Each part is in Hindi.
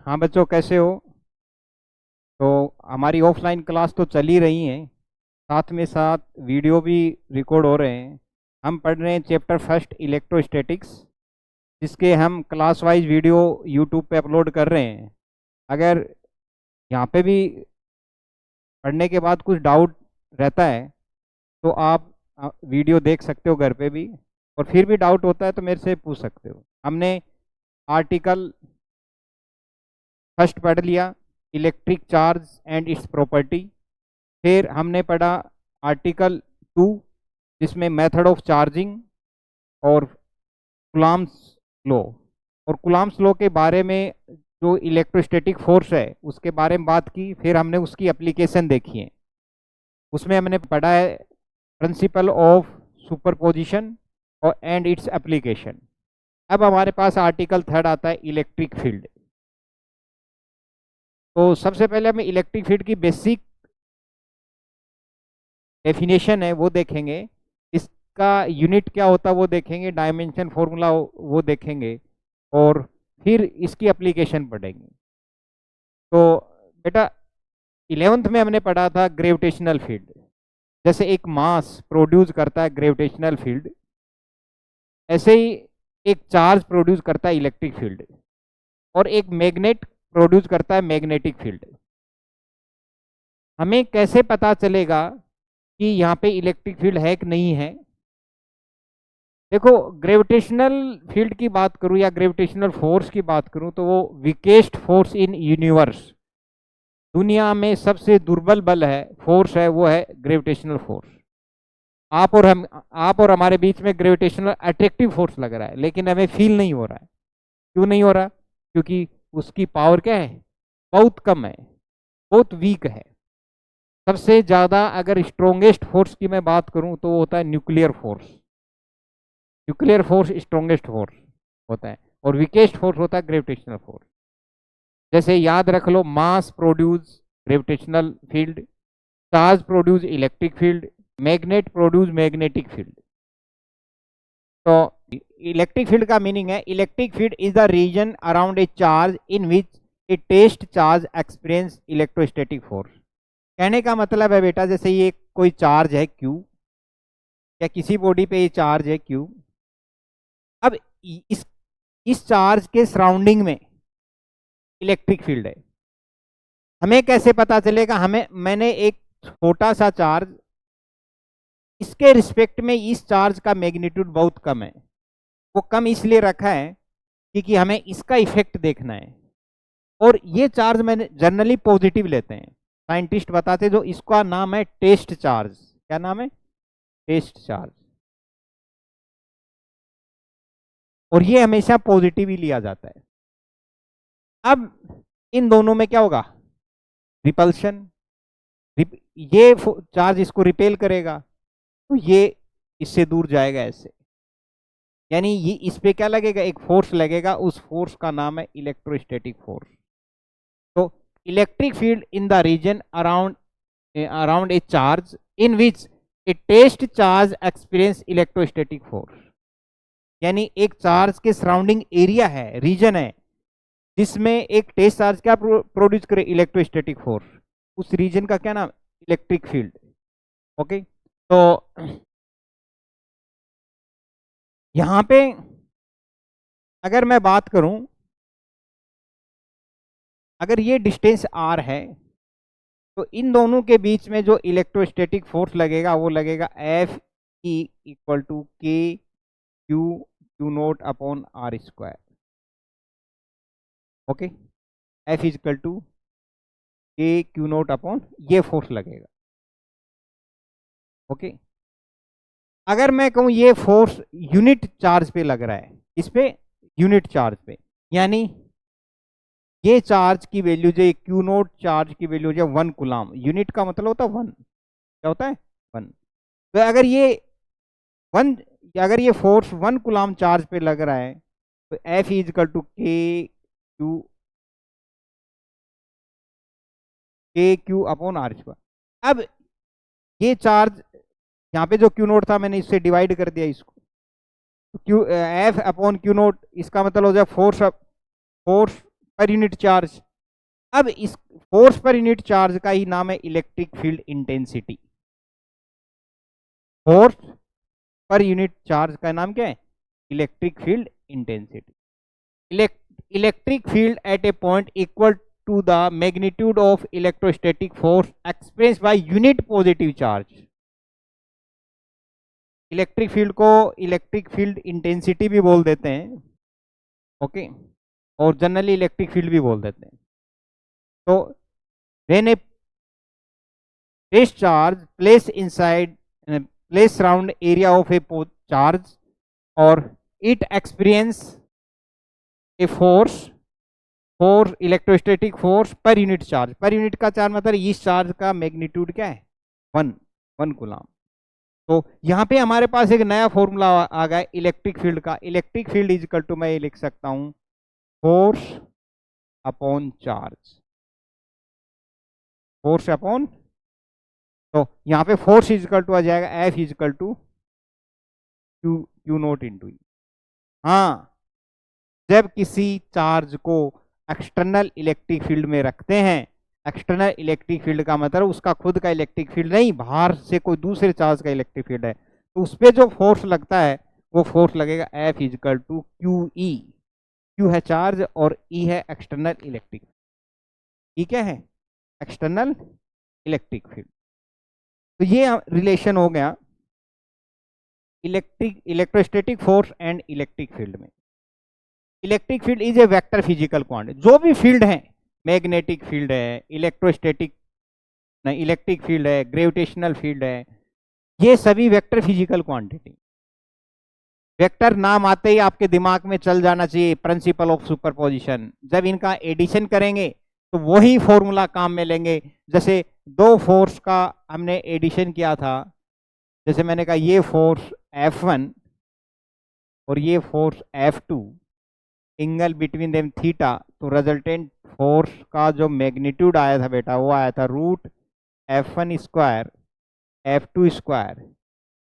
हाँ बच्चों, कैसे हो? तो हमारी ऑफलाइन क्लास तो चल ही रही हैं, साथ में साथ वीडियो भी रिकॉर्ड हो रहे हैं। हम पढ़ रहे हैं चैप्टर फर्स्ट इलेक्ट्रोस्टैटिक्स, जिसके हम क्लास वाइज वीडियो यूट्यूब पे अपलोड कर रहे हैं। अगर यहाँ पे भी पढ़ने के बाद कुछ डाउट रहता है तो आप वीडियो देख सकते हो घर पे भी, और फिर भी डाउट होता है तो मेरे से पूछ सकते हो। हमने आर्टिकल फर्स्ट पढ़ लिया, electric charge and it's property. फिर हमने पढ़ा आर्टिकल 2, जिसमें मेथड ऑफ चार्जिंग और कुलाम्स लॉ। और कुलाम्स लॉ के बारे में जो इलेक्ट्रोस्टैटिक फोर्स है उसके बारे में बात की। फिर हमने उसकी एप्लीकेशन देखी है। उसमें हमने पढ़ा है प्रिंसिपल ऑफ सुपरपोजिशन और एंड इट्स एप्लीकेशन। अब हमारे पास आर्टिकल थर्ड आता है इलेक्ट्रिक फील्ड। तो सबसे पहले हमें इलेक्ट्रिक फील्ड की बेसिक डेफिनेशन है वो देखेंगे, इसका यूनिट क्या होता है वो देखेंगे, डायमेंशन फॉर्मूला वो देखेंगे, और फिर इसकी एप्लीकेशन पढ़ेंगे। तो बेटा 11th में हमने पढ़ा था ग्रेविटेशनल फील्ड। जैसे एक मास प्रोड्यूस करता है ग्रेविटेशनल फील्ड, ऐसे ही एक चार्ज प्रोड्यूस करता है इलेक्ट्रिक फील्ड, और एक मैग्नेट प्रोड्यूस करता है मैग्नेटिक फील्ड। हमें कैसे पता चलेगा कि यहाँ पे इलेक्ट्रिक फील्ड है कि नहीं है? देखो, ग्रेविटेशनल फील्ड की बात करूँ या ग्रेविटेशनल फोर्स की बात करूँ तो वो वीकेस्ट फोर्स इन यूनिवर्स, दुनिया में सबसे दुर्बल बल है, फोर्स है, वो है ग्रेविटेशनल फोर्स। आप और हमारे बीच में ग्रेविटेशनल अट्रैक्टिव फोर्स लग रहा है, लेकिन हमें फील नहीं हो रहा है। क्यों नहीं हो रहा? क्योंकि उसकी पावर क्या है? बहुत कम है, बहुत वीक है। सबसे ज़्यादा अगर स्ट्रोंगेस्ट फोर्स की मैं बात करूं तो वो होता है nuclear force. Nuclear force strongest force होता है, और वीकेस्ट फोर्स होता है ग्रेविटेशनल फोर्स। जैसे याद रख लो, mass produce gravitational field, charge produce electric field, magnet produce magnetic field. तो इलेक्ट्रिक फील्ड का मीनिंग है electric field is the region around a charge in which a test charge experience electrostatic force. कहने का मतलब है बेटा, जैसे ये कोई चार्ज है Q, या किसी बॉडी पे ये चार्ज है Q। अब इस चार्ज के सराउंडिंग में इलेक्ट्रिक फील्ड है। हमें कैसे पता चलेगा? मैंने एक छोटा सा चार्ज, इसके रिस्पेक्ट में इस चार्ज का मैग्नीट्यूड बहुत कम है। वो कम इसलिए रखा है क्योंकि हमें इसका इफेक्ट देखना है। और ये चार्ज मैंने जनरली पॉजिटिव लेते हैं, साइंटिस्ट बताते, जो इसका नाम है टेस्ट चार्ज। क्या नाम है? Test charge. और ये हमेशा पॉजिटिव ही लिया जाता है। अब इन दोनों में क्या होगा? रिपल्शन। ये चार्ज इसको रिपेल करेगा तो ये इससे दूर जाएगा ऐसे, यानी ये इस पे क्या लगेगा? एक फोर्स लगेगा, उस फोर्स का नाम है इलेक्ट्रोस्टैटिक फोर्स। तो electric field in the region around a charge in which a test charge experience electrostatic force. यानी एक चार्ज के सराउंडिंग एरिया है, रीजन है, जिसमें एक टेस्ट चार्ज क्या प्रोड्यूस करे? Electrostatic force. उस रीजन का क्या नाम? Electric field. ओके, तो यहां पे अगर मैं बात करूं, अगर ये डिस्टेंस r है तो इन दोनों के बीच में जो इलेक्ट्रोस्टैटिक फोर्स लगेगा वो लगेगा F E equal to K Q naught upon R square. Okay, F is equal to K Q naught upon ये फोर्स लगेगा। ओके, अगर मैं कहूं ये फोर्स यूनिट चार्ज पे लग रहा है, इस पे यूनिट चार्ज पे, यानी ये चार्ज की वैल्यू जो Q नोट चार्ज की वैल्यू जो 1 कूलम, यूनिट का मतलब होता है 1, क्या होता है? 1। तो अगर ये फोर्स 1 कूलम चार्ज पे लग रहा है तो F इज इक्वल टू के क्यू अपॉन R स्क्वायर। अब ये चार्ज यहाँ पे जो Q नोट था मैंने इससे डिवाइड कर दिया इसको, तो F अपॉन Q नोट, इसका मतलब हो जाए फोर्स पर यूनिट चार्ज। अब इस फोर्स पर यूनिट चार्ज का ही नाम है electric field intensity. Force per unit charge का नाम क्या है? Electric field intensity. Electric field at a point equal to the magnitude of electrostatic force express by unit positive charge. Electric field को इलेक्ट्रिक फील्ड इंटेंसिटी भी बोल देते हैं, ओके, और जनरली इलेक्ट्रिक फील्ड भी बोल देते हैं। तो when a test charge place inside place around area of a charge और it experience a force electrostatic force per unit charge. Per unit का चार्ज मतलब इस चार्ज का मैग्नीट्यूड क्या है? 1 कूलम। तो यहाँ पे हमारे पास एक नया फॉर्मूला आ गया इलेक्ट्रिक फील्ड का। Electric field is equal to, मैं ये लिख सकता हूँ, force upon charge, force upon, तो यहाँ पे फोर्स इज इक्वल टू आ जाएगा F is equal to Q naught into E. हाँ, जब किसी चार्ज को एक्सटर्नल इलेक्ट्रिक फील्ड में रखते हैं, एक्सटर्नल इलेक्ट्रिक फील्ड का मतलब उसका खुद का इलेक्ट्रिक फील्ड नहीं, बाहर से कोई दूसरे चार्ज का इलेक्ट्रिक फील्ड है, तो उस पर जो फोर्स लगता है वो फोर्स लगेगा F is equal to Q E. Q है चार्ज और ई है एक्सटर्नल इलेक्ट्रिक। ई क्या है? External electric field. तो ये रिलेशन हो गया electrostatic force and electric field में। Electric field is a vector physical quantity. जो भी फील्ड है, मैग्नेटिक फील्ड है, इलेक्ट्रोस्टैटिक नहीं, इलेक्ट्रिक फील्ड है, ग्रेविटेशनल फील्ड है, ये सभी वेक्टर फिजिकल क्वांटिटी। वेक्टर नाम आते ही आपके दिमाग में चल जाना चाहिए प्रिंसिपल ऑफ सुपरपोजिशन। जब इनका एडिशन करेंगे तो वही फॉर्मूला काम में लेंगे। जैसे दो फोर्स का हमने एडिशन किया था, जैसे मैंने कहा ये फोर्स F1 और ये force F2, angle between them theta, तो रिजल्टेंट फोर्स का जो मैग्नीट्यूड आया था बेटा वो आया था root F1 square F2 square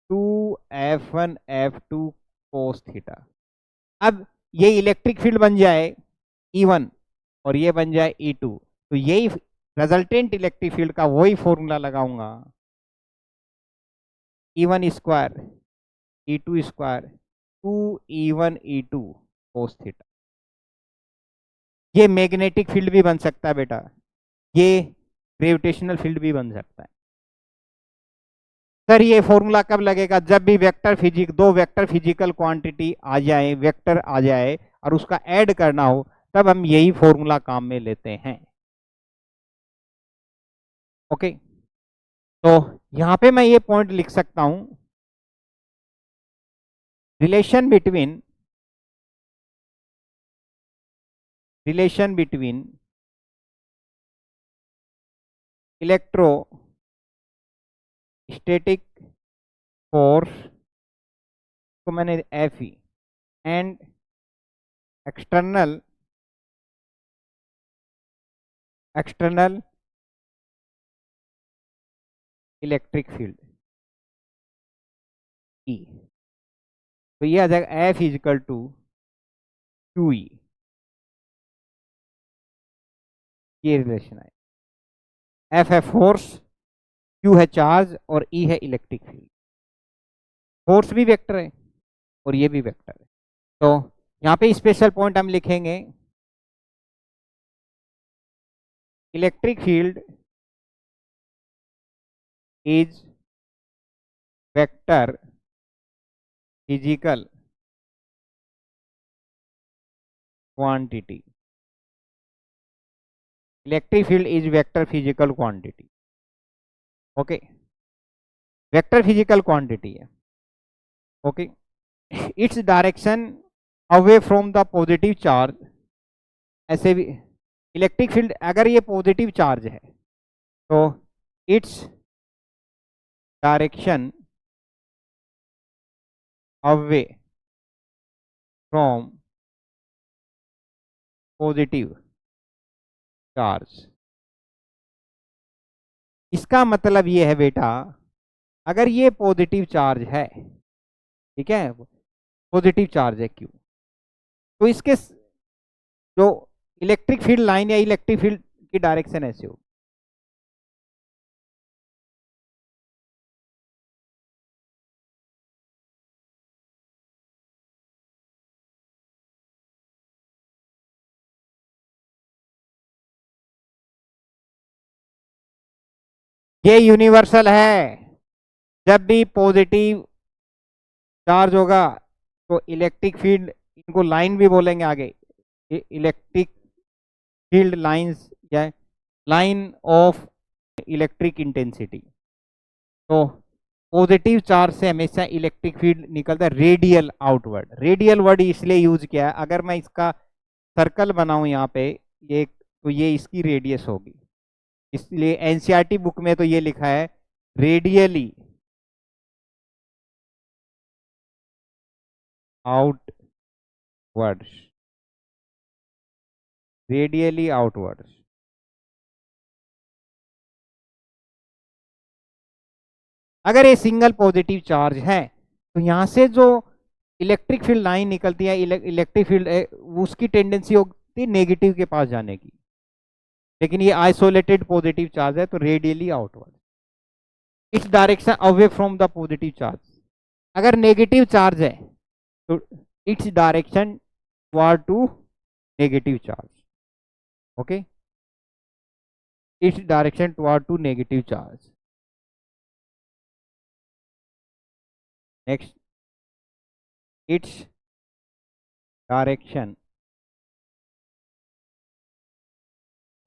2F1 F2 cos theta. अब ये इलेक्ट्रिक फील्ड बन जाए E1 और ये बन जाए E2, तो यही रिजल्टेंट इलेक्ट्रिक फील्ड का वही फॉर्मूला लगाऊंगा, E1 square E2 square 2E1 E2 cos theta. ये मैग्नेटिक फील्ड भी बन सकता है बेटा, ये ग्रेविटेशनल फील्ड भी बन सकता है। सर ये फॉर्मूला कब लगेगा? जब भी दो वेक्टर फिजिकल क्वांटिटी आ जाए, वेक्टर आ जाए और उसका ऐड करना हो, तब हम यही फॉर्मूला काम में लेते हैं। ओके, तो यहां पे मैं ये पॉइंट लिख सकता हूं, रिलेशन बिटवीन इलेक्ट्रोस्टैटिक फोर्स को मैंने Fe and external electric field E, तो ये आ जाएगा F is equal to Q E. ये रिलेशन है, F है फोर्स, Q है चार्ज और E है इलेक्ट्रिक फील्ड। फोर्स भी वेक्टर है और ये भी वेक्टर है। तो यहाँ पे स्पेशल पॉइंट हम लिखेंगे, electric field is vector physical quantity. Electric field is vector physical quantity. Okay, vector physical quantity है। Okay, its direction away from the positive charge. ऐसे भी इलेक्ट्रिक फील्ड अगर ये पॉजिटिव चार्ज है तो its direction away from positive charge. इसका मतलब ये है बेटा, अगर ये पॉजिटिव चार्ज है, ठीक है, पॉजिटिव चार्ज है क्यू, तो इसके जो इलेक्ट्रिक फील्ड लाइन या इलेक्ट्रिक फील्ड की डायरेक्शन ऐसे हो। ये यूनिवर्सल है। जब भी पॉजिटिव चार्ज होगा तो इलेक्ट्रिक फील्ड, इनको लाइन भी बोलेंगे आगे, इलेक्ट्रिक फील्ड लाइंस या लाइन ऑफ इलेक्ट्रिक इंटेंसिटी। तो पॉजिटिव चार्ज से हमेशा इलेक्ट्रिक फील्ड निकलता है रेडियल आउटवर्ड। रेडियल वर्ड इसलिए यूज किया है, अगर मैं इसका सर्कल बनाऊं यहाँ पे, ये तो ये इसकी रेडियस होगी, इसलिए एनसीईआरटी बुक में तो ये लिखा है रेडियली आउटवर्ड्स, रेडियली आउटवर्ड्स। अगर ये सिंगल पॉजिटिव चार्ज है तो यहां से जो इलेक्ट्रिक फील्ड लाइन निकलती है, इलेक्ट्रिक फील्ड उसकी टेंडेंसी होती है नेगेटिव के पास जाने की, लेकिन ये आइसोलेटेड पॉजिटिव चार्ज है तो radially outward, its direction away from the positive charge. अगर नेगेटिव चार्ज है तो its direction toward to negative charge. Okay, its direction toward to negative charge. Next, its direction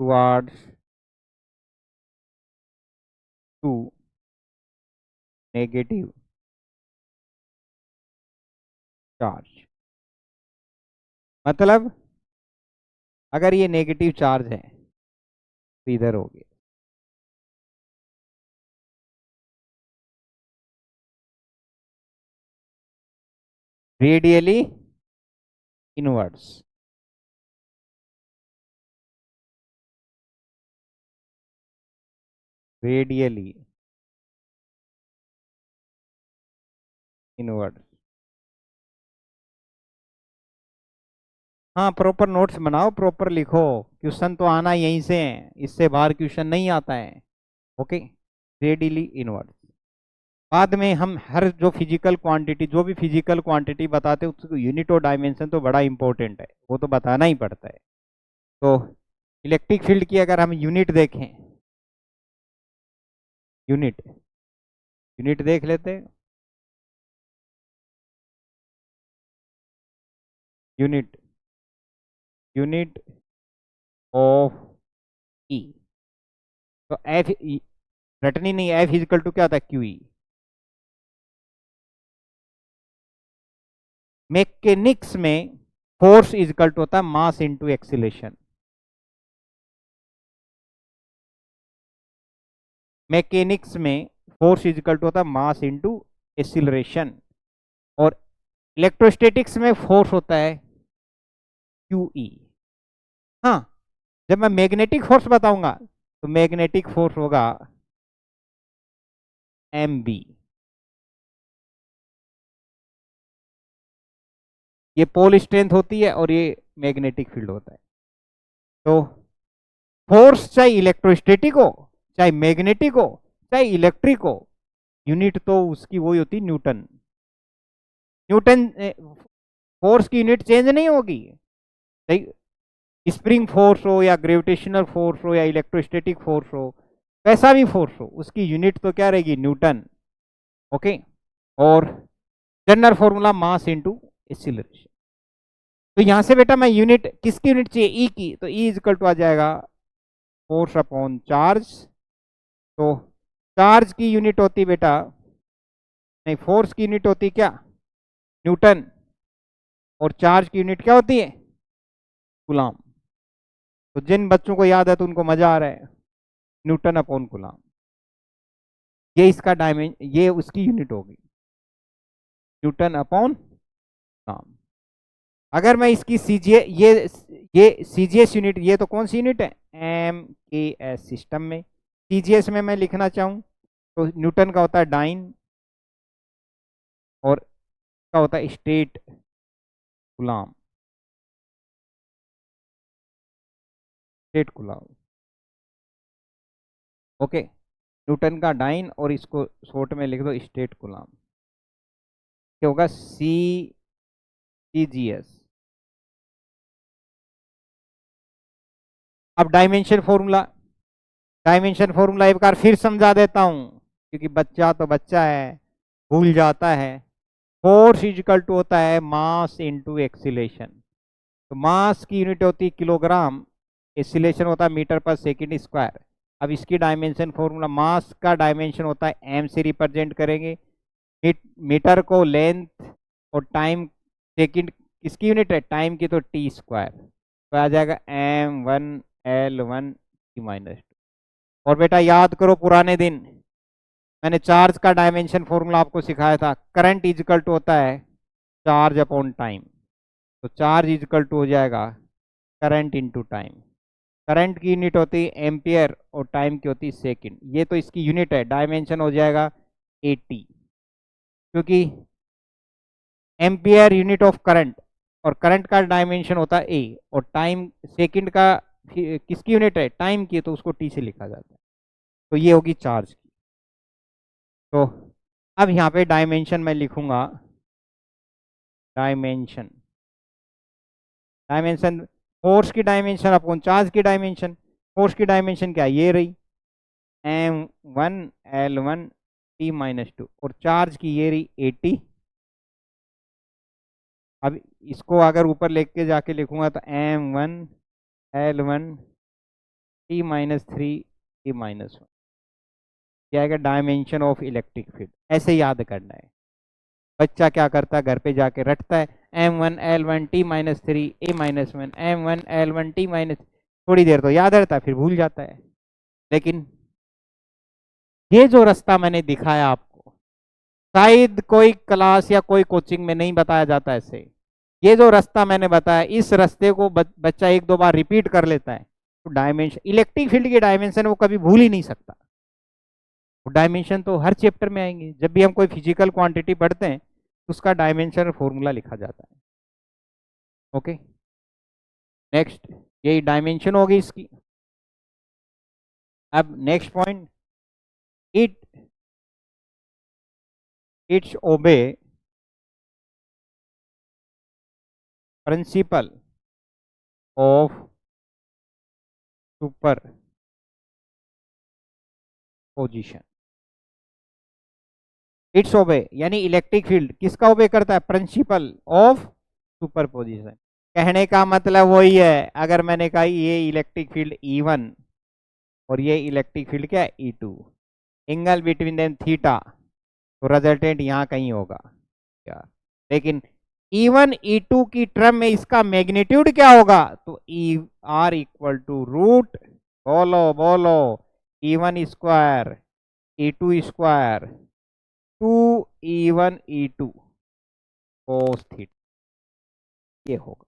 towards to negative charge. मतलब अगर ये नेगेटिव चार्ज है तो इधर हो गया, रेडियली इनवर्ड्स। Radially inward. हाँ, प्रॉपर नोट्स बनाओ, प्रॉपर लिखो, क्वेश्चन तो आना यहीं से है, इससे बाहर क्वेश्चन नहीं आता है। Okay, radially inward. बाद में हम हर जो फिजिकल क्वांटिटी, जो भी फिजिकल क्वांटिटी बताते हैं उसको यूनिट और डायमेंशन तो बड़ा इंपॉर्टेंट है, वो तो बताना ही पड़ता है। तो इलेक्ट्रिक फील्ड की अगर हम यूनिट देखें, यूनिट यूनिट देख लेते हैं। यूनिट यूनिट ऑफ ई, तो एफ रटनी नहीं, एफ इजिकल टू क्या था, क्यू ई। मैकेनिक्स में फोर्स इजिकल टू होता है मास इनटू एक्सीलरेशन। मैकेनिक्स में फोर्स इजिकल टू होता है मास इनटू एक्सीलरेशन, और इलेक्ट्रोस्टैटिक्स में फोर्स होता है क्यू ई। हाँ, जब मैं मैग्नेटिक फोर्स बताऊंगा तो मैग्नेटिक फोर्स होगा एम बी। ये पोल स्ट्रेंथ होती है और ये मैग्नेटिक फील्ड होता है। तो फोर्स चाहे इलेक्ट्रोस्टैटिक हो, चाहे मैग्नेटिक हो, चाहे इलेक्ट्रिक हो, यूनिट तो उसकी वही होती, न्यूटन। न्यूटन फोर्स की यूनिट चेंज नहीं होगी, स्प्रिंग फोर्स हो या ग्रेविटेशनल फोर्स हो या इलेक्ट्रोस्टैटिक फोर्स हो, कैसा भी फोर्स हो, उसकी यूनिट तो क्या रहेगी, न्यूटन। ओके, और general formula mass into acceleration. तो यहां से बेटा मैं यूनिट किसकी यूनिट चाहिए, ई की, तो ई इक्वल टू आ जाएगा फोर्स अपॉन चार्ज। तो चार्ज की यूनिट होती बेटा, नहीं, फोर्स की यूनिट होती क्या, न्यूटन, और चार्ज की यूनिट क्या होती है, कूलम। तो जिन बच्चों को याद है तो उनको मजा आ रहा है, न्यूटन अपॉन कूलम, ये इसका ये उसकी यूनिट होगी, न्यूटन अपॉन कूलम। अगर मैं इसकी सीजीए, ये सीजीएस यूनिट, ये तो कौन सी यूनिट है, एम के एस सिस्टम में, सीजीएस में मैं लिखना चाहूँ तो न्यूटन का होता है डाइन, और का होता है state coulomb. State coulomb. Okay, Newton का डाइन और इसको शॉर्ट में लिख दो स्टेट कूलम्ब। क्या होगा? CGS। अब डायमेंशन फॉर्मूला, डायमेंशन फॉर्मूला एक बार फिर समझा देता हूं, क्योंकि बच्चा तो बच्चा है, भूल जाता है। फोर्स इजिकल टू होता है मास इनटू एक्सीलेशन। तो मास की यूनिट होती है किलोग्राम, एक्सीलेशन होता है मीटर पर सेकंड स्क्वायर। अब इसकी डायमेंशन फॉर्मूला, मास का डायमेंशन होता है m से रिप्रेजेंट करेंगे, मीटर को लेंथ, और टाइम सेकंड किसकी यूनिट है? टाइम की, तो t स्क्वायर। तो आ जाएगा m1L1t-2। और बेटा याद करो पुराने दिन मैंने चार्ज का डायमेंशन फॉर्मूला आपको सिखाया था। करंट इजिकल टू होता है चार्ज अपॉन टाइम। तो चार्ज इजिकल टू हो जाएगा करंट इनटू टाइम। करंट की यूनिट होती है एम्पियर और टाइम की होती है सेकंड। ये तो इसकी यूनिट है, डायमेंशन हो जाएगा 80, क्योंकि एम्पियर यूनिट ऑफ करंट, और करंट का डायमेंशन होता है ए, और टाइम सेकंड का किसकी यूनिट है? टाइम की, तो उसको टी से लिखा जाता है। तो ये होगी चार्ज की। तो अब यहाँ पे डायमेंशन मैं लिखूंगा, डायमेंशन, डायमेंशन फोर्स की डायमेंशन अपॉन चार्ज की डायमेंशन। फोर्स की डायमेंशन क्या है? ये रही m1L1t-2, और चार्ज की ये रही 80। अब इसको अगर ऊपर लेके जाके लिखूंगा तो m1L1t-3 क्या आएगा? Dimension of electric field. ऐसे याद करना है। बच्चा क्या करता है, घर पे जाके रटता है m1L1t-3 a-1 m1L1t-, थोड़ी देर तो याद रहता है, फिर भूल जाता है। लेकिन ये जो रास्ता मैंने दिखाया आपको, शायद कोई क्लास या कोई कोचिंग में नहीं बताया जाता ऐसे। ये जो रास्ता मैंने बताया, इस रास्ते को बच्चा एक दो बार रिपीट कर लेता है, तो डायमेंशन, इलेक्ट्रिक फील्ड की डायमेंशन वो कभी भूल ही नहीं सकता। डायमेंशन तो हर चैप्टर में आएंगे, जब भी हम कोई फिजिकल क्वांटिटी पढ़ते हैं तो उसका डायमेंशन फॉर्मूला लिखा जाता है। ओके, नेक्स्ट, यही डायमेंशन होगी इसकी। अब next point, it it's obey principle of superposition. It's obey यानी इलेक्ट्रिक फील्ड किसका ओबे करता है? Principle of superposition. कहने का मतलब वही है, अगर मैंने कहा ये इलेक्ट्रिक फील्ड E1 और ये इलेक्ट्रिक फील्ड क्या है? E2, angle between them theta, तो रिजल्टेंट यहाँ कहीं होगा क्या? लेकिन E1 E2 की टर्म में इसका मैग्नीट्यूड क्या होगा? तो R इक्वल टू रूट, बोलो बोलो, E1 square E2 square 2E1 E2 cos theta, ये होगा।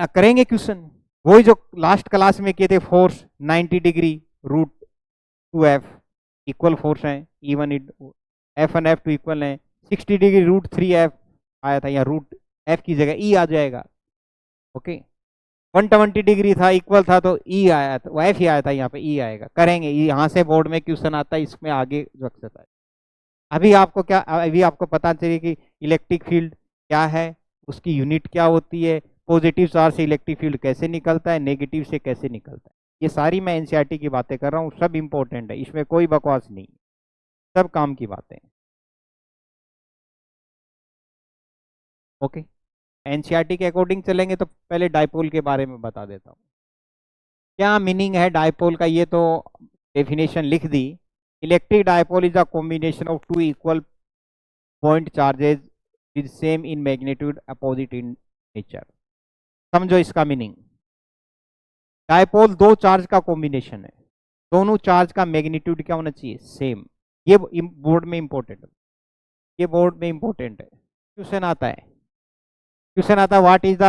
करेंगे क्वेश्चन वही जो लास्ट क्लास में किए थे, force 90 degree root 2F equal force है, E1 F1 F2 इक्वल है। 60 डिग्री रूट 3F आया था, यहाँ रूट F की जगह E आ जाएगा। ओके, 120 डिग्री था, इक्वल था, तो E आया था, वो F ही आया था, यहाँ पे E आएगा। करेंगे, यहाँ से बोर्ड में क्वेश्चन आता है, इसमें आगे रख सकता है। अभी आपको क्या, अभी आपको पता चलिए कि इलेक्ट्रिक फील्ड क्या है, उसकी यूनिट क्या होती है, पॉजिटिव चार्ज से इलेक्ट्रिक फील्ड कैसे निकलता है, नेगेटिव से कैसे निकलता है। ये सारी मैं एनसीईआरटी की बातें कर रहा हूँ, सब इंपॉर्टेंट है, इसमें कोई बकवास नहीं, सब काम की बातें। ओके, एनसीईआरटी के अकॉर्डिंग चलेंगे तो पहले डायपोल के बारे में बता देता हूँ। क्या मीनिंग है डायपोल का, ये तो डेफिनेशन लिख दी। Electric dipole is a combination of two equal point charges with same in magnitude opposite in nature. समझो इसका मीनिंग, डायपोल दो चार्ज का कॉम्बिनेशन है, दोनों चार्ज का मैग्नीट्यूड क्या होना चाहिए? सेम। ये बोर्ड में इंपॉर्टेंट है, ये बोर्ड में इंपॉर्टेंट है। क्वेश्चन आता है, क्वेश्चन आता है what is the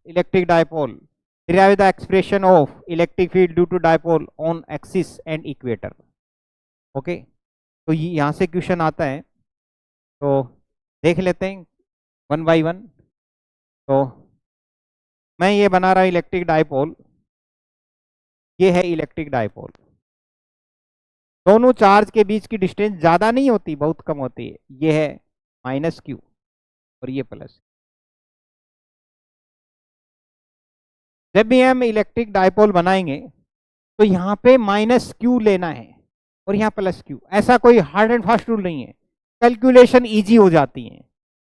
electric dipole, derive the expression of electric field due to dipole on axis and equator। Okay, तो यहाँ से क्वेश्चन आता है, तो देख लेते हैं वन बाय वन। तो मैं ये बना रहा हूं इलेक्ट्रिक डाइपोल, ये है इलेक्ट्रिक डाइपोल। दोनों चार्ज के बीच की डिस्टेंस ज्यादा नहीं होती, बहुत कम होती है। ये है माइनस क्यू और ये प्लस। जब भी हम इलेक्ट्रिक डाइपोल बनाएंगे तो यहाँ पे माइनस क्यू लेना है और यहाँ प्लस क्यू। ऐसा कोई हार्ड एंड फास्ट रूल नहीं है, कैलकुलेशन इजी हो जाती है।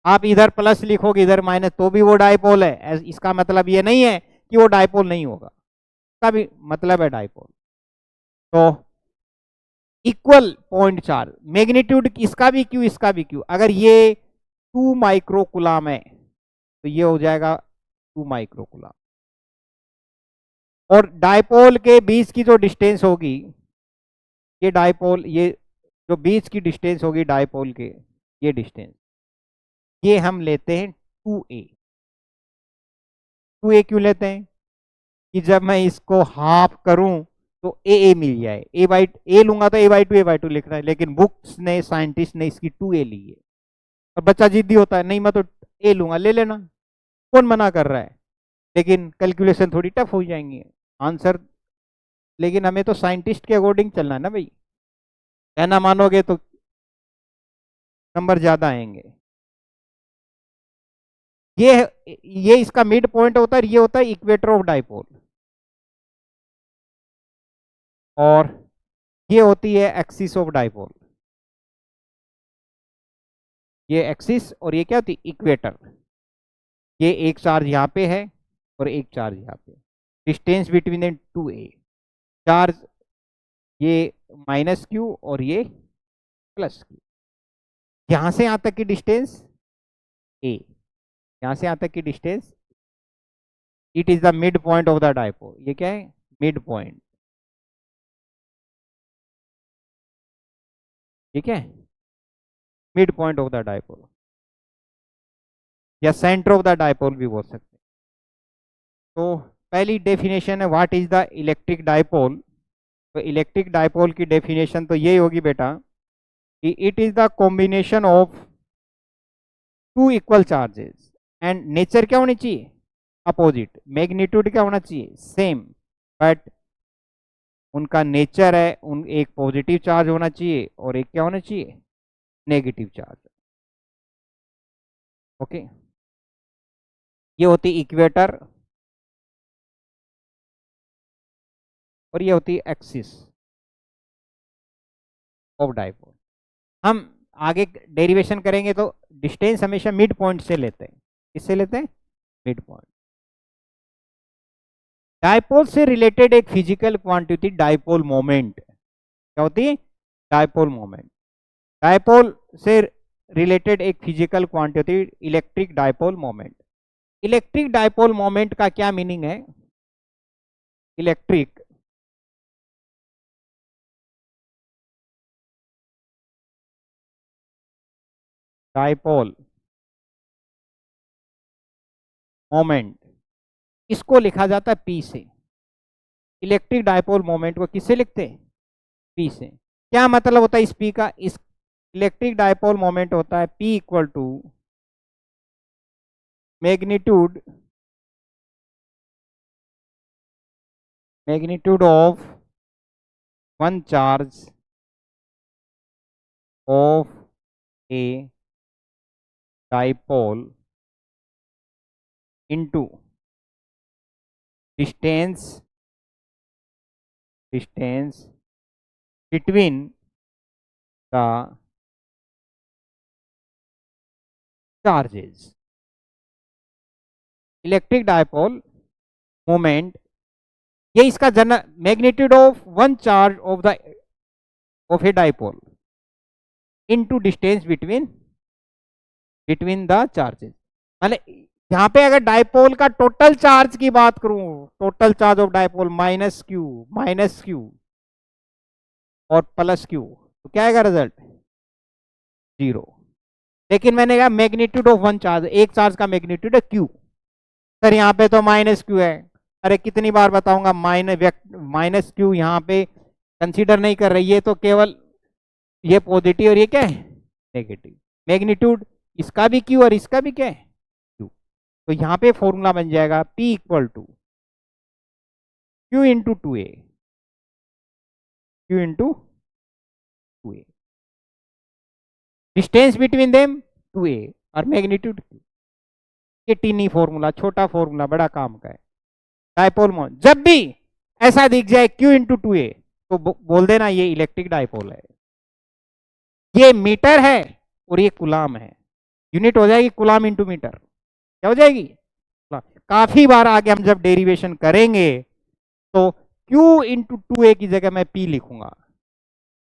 आप इधर प्लस लिखोगे इधर माइनस तो भी वो डाइपोल है, इसका मतलब ये नहीं है कि वो डाइपोल नहीं होगा, इसका भी मतलब है डाइपोल। तो इक्वल पॉइंट चार्ज, मैग्नीट्यूड इसका भी क्यू इसका भी क्यू। अगर ये 2 माइक्रोकुलाम है तो ये हो जाएगा 2 माइक्रोकुलाम। और डाइपोल के बीच की जो डिस्टेंस होगी, ये डाइपोल, ये जो बीच की डिस्टेंस होगी डाइपोल के, ये डिस्टेंस, ये हम लेते हैं 2a। 2a क्यों लेते हैं कि जब मैं इसको हाफ करूं तो ए मिल जाए। ए लूंगा तो a/2 लिख रहा है, लेकिन बुक्स ने, साइंटिस्ट ने इसकी 2a ली है। और बच्चा जिद्दी होता है, नहीं मैं तो ए लूंगा, ले लेना, कौन मना कर रहा है। लेकिन कैलकुलेशन थोड़ी टफ हो जाएंगी आंसर। लेकिन हमें तो साइंटिस्ट के अकॉर्डिंग चलना है ना भाई, कहना मानोगे तो नंबर ज्यादा आएंगे। ये इसका मिड पॉइंट होता है, ये होता है इक्वेटर ऑफ डाइपोल। और ये होती है एक्सिस ऑफ डाइपोल, ये एक्सिस, और ये क्या होती है इक्वेटर। ये एक चार्ज यहाँ पे है और एक चार्ज यहाँ पे, distance between the 2a charge, ये माइनस क्यू और ये प्लस क्यू। यहां से यहां तक की डिस्टेंस a, यहां से यहां तक की distance, it is the mid point of the dipole. ये क्या है, मिड पॉइंट, ठीक है, mid point of the dipole, या सेंटर ऑफ द डाइपोल भी बोल सकते हैं। तो पहली डेफिनेशन है what is the electric dipole. तो इलेक्ट्रिक डाइपोल की डेफिनेशन तो यही होगी बेटा कि it is the combination of 2 equal charges, and nature क्या होनी चाहिए, अपोजिट। मैग्नीट्यूड क्या होना चाहिए, सेम, बट उनका नेचर है, उन एक पॉजिटिव चार्ज होना चाहिए और एक क्या होना चाहिए, नेगेटिव चार्ज। ओके, ये होती इक्वेटर और ये होती एक्सिस ऑफ डाइपोल। हम आगे डेरिवेशन करेंगे तो डिस्टेंस हमेशा मिड पॉइंट से लेते हैं। किससे लेते हैं, मिड पॉइंट। डाइपोल से रिलेटेड एक फिजिकल क्वांटिटी डाइपोल मोमेंट, क्या होती है, डाइपोल मोमेंट। डाइपोल से रिलेटेड एक physical quantity electric dipole moment. Electric dipole moment का क्या मीनिंग है, इलेक्ट्रिक डाइपोल मोमेंट, इसको लिखा जाता है पी से। इलेक्ट्रिक डाइपोल मोमेंट को किससे लिखते हैं, पी से। क्या मतलब होता है इस पी का, इस इलेक्ट्रिक डाइपोल मोमेंट होता है P equal to magnitude of one charge of a dipole into distance between the charges। Electric dipole moment, ये इसका general magnitude of one charge of a dipole into distance between the charges. मतलब यहाँ पे अगर डाइपोल का टोटल चार्ज की बात करूं, total charge of dipole minus Q और प्लस क्यू, तो क्या आएगा रिजल्ट, 0। लेकिन मैंने कहा मैग्नीट्यूड ऑफ वन चार्ज, एक चार्ज का मैग्नीट्यूड है क्यू। सर यहाँ पे तो माइनस क्यू है, अरे कितनी बार बताऊंगा, माइनस क्यू यहाँ पे कंसीडर नहीं कर रही है, तो केवल ये पॉजिटिव और ये क्या है, नेगेटिव। मैग्नीट्यूड इसका भी क्यू और इसका भी क्या है, तो यहां पे फॉर्मूला बन जाएगा P equal to Q into 2A, Q into 2A, distance between them 2A और मैग्नीट्यूड Q। ये टीनी फॉर्मूला, छोटा फॉर्मूला, बड़ा काम का है। डायपोल मोमेंट जब भी ऐसा दिख जाए Q इंटू 2A तो बोल देना ये इलेक्ट्रिक डायपोल है। ये मीटर है और ये कुलाम है, यूनिट हो जाएगी कुलाम इंटू मीटर। क्या हो जाएगी? काफी बार आगे हम जब डेरिवेशन करेंगे तो Q इंटू 2A की जगह मैं P लिखूंगा,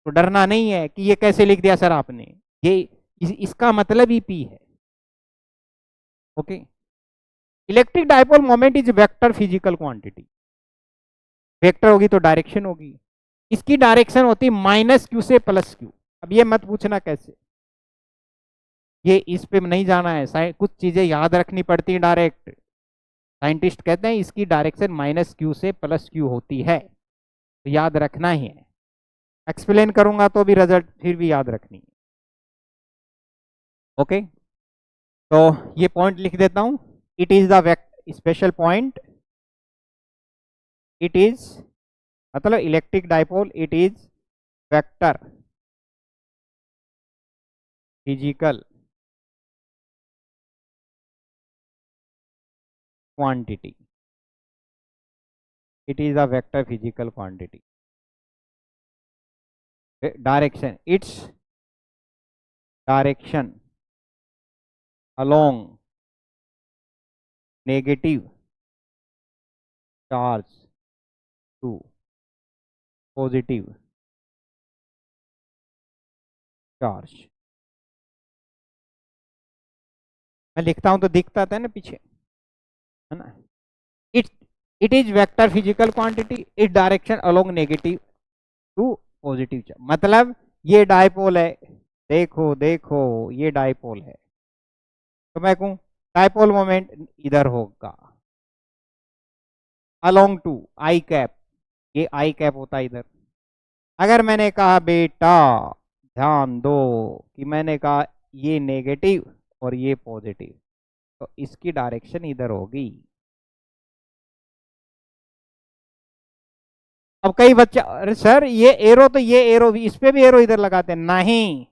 तो डरना नहीं है कि ये कैसे लिख दिया सर आपने, ये इसका मतलब ही P है। Okay, electric dipole moment is vector physical quantity. Vector होगी तो डायरेक्शन होगी, इसकी डायरेक्शन होती माइनस क्यू से प्लस क्यू। अब ये मत पूछना कैसे, ये इस पे नहीं जाना है, कुछ चीजें याद रखनी पड़ती है डायरेक्ट। साइंटिस्ट कहते हैं इसकी डायरेक्शन माइनस क्यू से प्लस क्यू होती है, तो याद रखना ही है। एक्सप्लेन करूंगा तो भी रिजल्ट फिर भी याद रखनी है। ओके, तो ये पॉइंट लिख देता हूं, it is the special point, it is मतलब electric dipole, it is vector physical quantity, it is a vector physical quantity. Direction, its direction along negative charge to positive charge। मैं लिखता हूं तो दिखता था ना पीछे, है ना। It is vector physical quantity, it direction along negative to positive charge. मतलब ये डायपोल है, देखो देखो ये डायपोल है, तो मैं कहूं डायपोल मोमेंट इधर होगा अलोंग टू आई कैप, ये आई कैप होता है इधर। अगर मैंने कहा बेटा ध्यान दो कि मैंने कहा ये नेगेटिव और ये पॉजिटिव, तो इसकी डायरेक्शन इधर होगी। अब कई बच्चे अरे सर ये एरो, तो ये एरो भी, इस पे भी एरो इधर लगाते हैं, नहीं।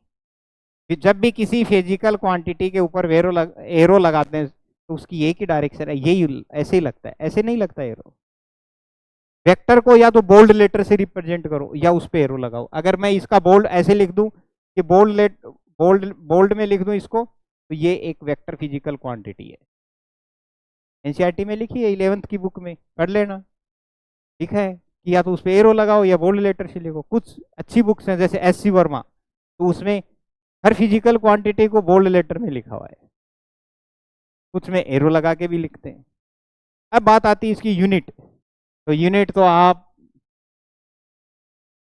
जब भी किसी फिजिकल क्वांटिटी के ऊपर एरो लगाते हैं तो उसकी एक ही डायरेक्शन है, यही ऐसे ही लगता है, ऐसे नहीं लगता एरो। वेक्टर को या तो बोल्ड लेटर से रिप्रेजेंट करो या उस पे एरो लगाओ। अगर मैं इसका बोल्ड ऐसे लिख दूं कि बोल्ड में लिख दूं इसको, तो ये एक वेक्टर फिजिकल क्वांटिटी है। एनसीईआरटी में लिखी है 11th की बुक में, पढ़ लेना, लिखा है कि या तो उस पे एरो लगाओ या बोल्ड लेटर से लिखो। कुछ अच्छी बुक्स हैं जैसे एस सी वर्मा, तो उसमें हर फिजिकल क्वांटिटी को बोल्ड लेटर में लिखा हुआ है, कुछ में एरो लगा के भी लिखते हैं। अब बात आती है इसकी यूनिट, तो यूनिट तो आप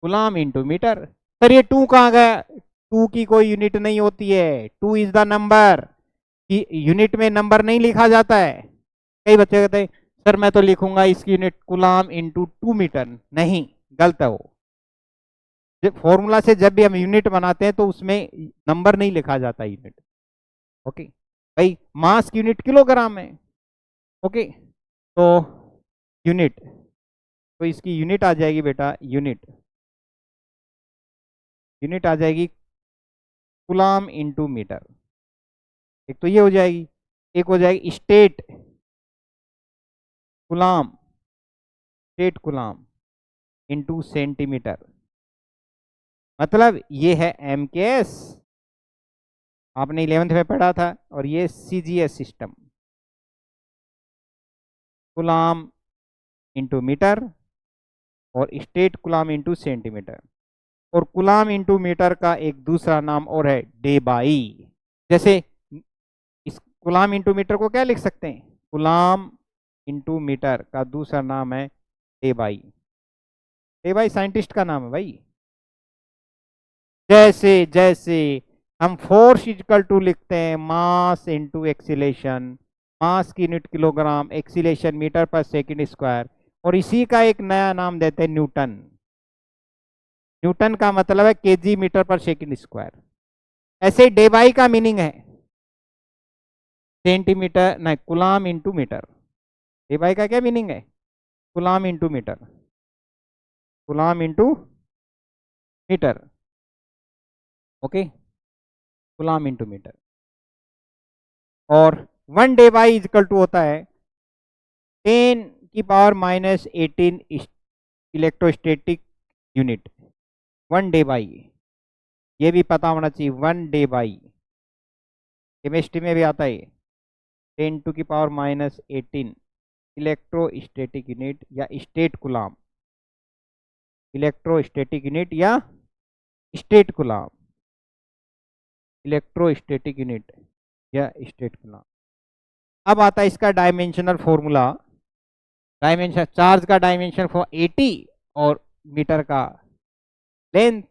गुलाम इंटू मीटर। सर ये 2 कहाँ गया? 2 की कोई यूनिट नहीं होती है, 2 इज द नंबर, कि यूनिट में नंबर नहीं लिखा जाता है। कई बच्चे कहते हैं सर मैं तो लिखूंगा इसकी यूनिट गुलाम इंटू 2 मीटर, नहीं, गलत है वो। फॉर्मूला से जब भी हम यूनिट बनाते हैं तो उसमें नंबर नहीं लिखा जाता यूनिट। ओके भाई, मास की यूनिट किलोग्राम है। ओके, तो यूनिट, तो इसकी यूनिट आ जाएगी बेटा, यूनिट आ जाएगी कुलाम इंटू मीटर। एक तो ये हो जाएगी, एक हो जाएगी स्टेट कुलाम इंटू सेंटीमीटर। मतलब ये है MKS, आपने 11th में पढ़ा था, और ये CGS system, coulomb into metre और स्टेट कुलाम इंटू सेंटीमीटर। और कुलाम इंटू मीटर का एक दूसरा नाम और है डेबाई। जैसे इस कुलाम इंटू मीटर को क्या लिख सकते हैं? कुलाम इंटू मीटर का दूसरा नाम है डेबाई। डेबाई साइंटिस्ट का नाम है भाई। जैसे जैसे हम फोर्स इक्वल टू लिखते हैं मास इंटू एक्सीलेशन, मास की यूनिट किलोग्राम, एक्सीलेशन मीटर पर सेकंड स्क्वायर, और इसी का एक नया नाम देते हैं न्यूटन। न्यूटन का मतलब है केजी मीटर पर सेकंड स्क्वायर। ऐसे डेबाई का मीनिंग है सेंटीमीटर नहीं, कुलाम इंटू मीटर। ए बाई का क्या मीनिंग है? Coulomb into metre, coulomb into metre. Okay, coulomb into metre. और 1 डे बाई इजकल टू होता है 10⁻⁻18 इलेक्ट्रोस्टैटिक यूनिट। 1 डे बाई, ये भी पता होना चाहिए। 1 डे बाई केमिस्ट्री में भी आता है 10⁻⁻18 इलेक्ट्रोस्टैटिक यूनिट या स्टेट कुलाम, इलेक्ट्रोस्टैटिक यूनिट या स्टेट कुलाम, इलेक्ट्रोस्टैटिक यूनिट या स्टेट कुलाम। अब आता है इसका डायमेंशनल फॉर्मूला। डायमेंशन, चार्ज का डायमेंशन फॉर 80 और मीटर का लेंथ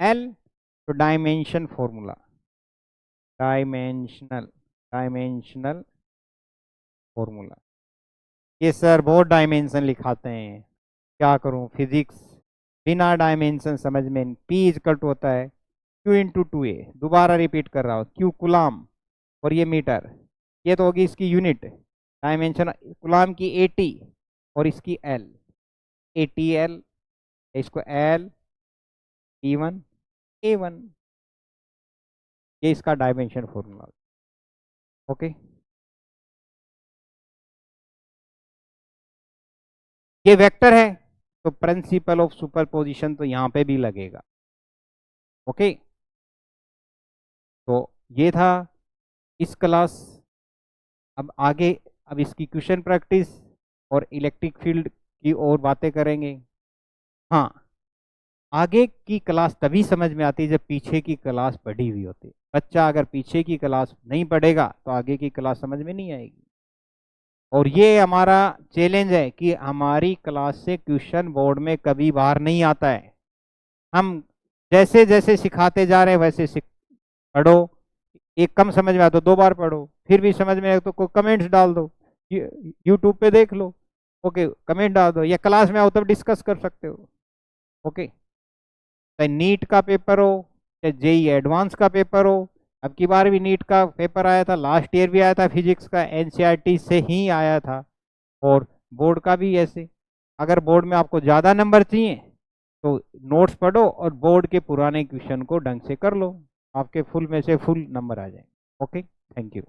L, तो डायमेंशन फॉर्मूला, डायमेंशनल फॉर्मूला। ये सर बहुत डायमेंशन लिखाते हैं, क्या करूं, फिजिक्स बिना डायमेंशन समझ में। P इजकल टू होता है Q इंटू 2A, दोबारा रिपीट कर रहा हूँ, Q कुलाम और ये मीटर, ये तो होगी इसकी यूनिट। डायमेंशन कुलाम की 80 और इसकी L, ATL, इसको L T1 A1, ये इसका डायमेंशन फॉर्मूला। ओके, ये वेक्टर है तो प्रिंसिपल ऑफ सुपरपोजिशन तो यहां पे भी लगेगा। ओके, तो ये था इस क्लास। अब आगे, अब इसकी क्वेश्चन प्रैक्टिस और इलेक्ट्रिक फील्ड की और बातें करेंगे। हाँ, आगे की क्लास तभी समझ में आती है जब पीछे की क्लास पढ़ी हुई होती। बच्चा अगर पीछे की क्लास नहीं पढ़ेगा तो आगे की क्लास समझ में नहीं आएगी। और ये हमारा चैलेंज है कि हमारी क्लास से क्वेश्चन बोर्ड में कभी बाहर नहीं आता है। हम जैसे जैसे सिखाते जा रहे हैं वैसे पढ़ो। एक कम समझ में आया तो 2 बार पढ़ो, फिर भी समझ में आए तो कमेंट्स डाल दो, यूट्यूब पे देख लो। ओके, कमेंट डाल दो, या क्लास में आओ तब डिस्कस कर सकते हो। ओके, चाहे नीट का पेपर हो, चाहे जेई एडवांस का पेपर हो। अब की बार भी नीट का पेपर आया था, लास्ट ईयर भी आया था, फिजिक्स का एनसीईआरटी से ही आया था, और बोर्ड का भी ऐसे। अगर बोर्ड में आपको ज़्यादा नंबर चाहिए तो नोट्स पढ़ो और बोर्ड के पुराने क्वेश्चन को ढंग से कर लो, आपके फुल में से फुल नंबर आ जाएंगे। Okay, thank you.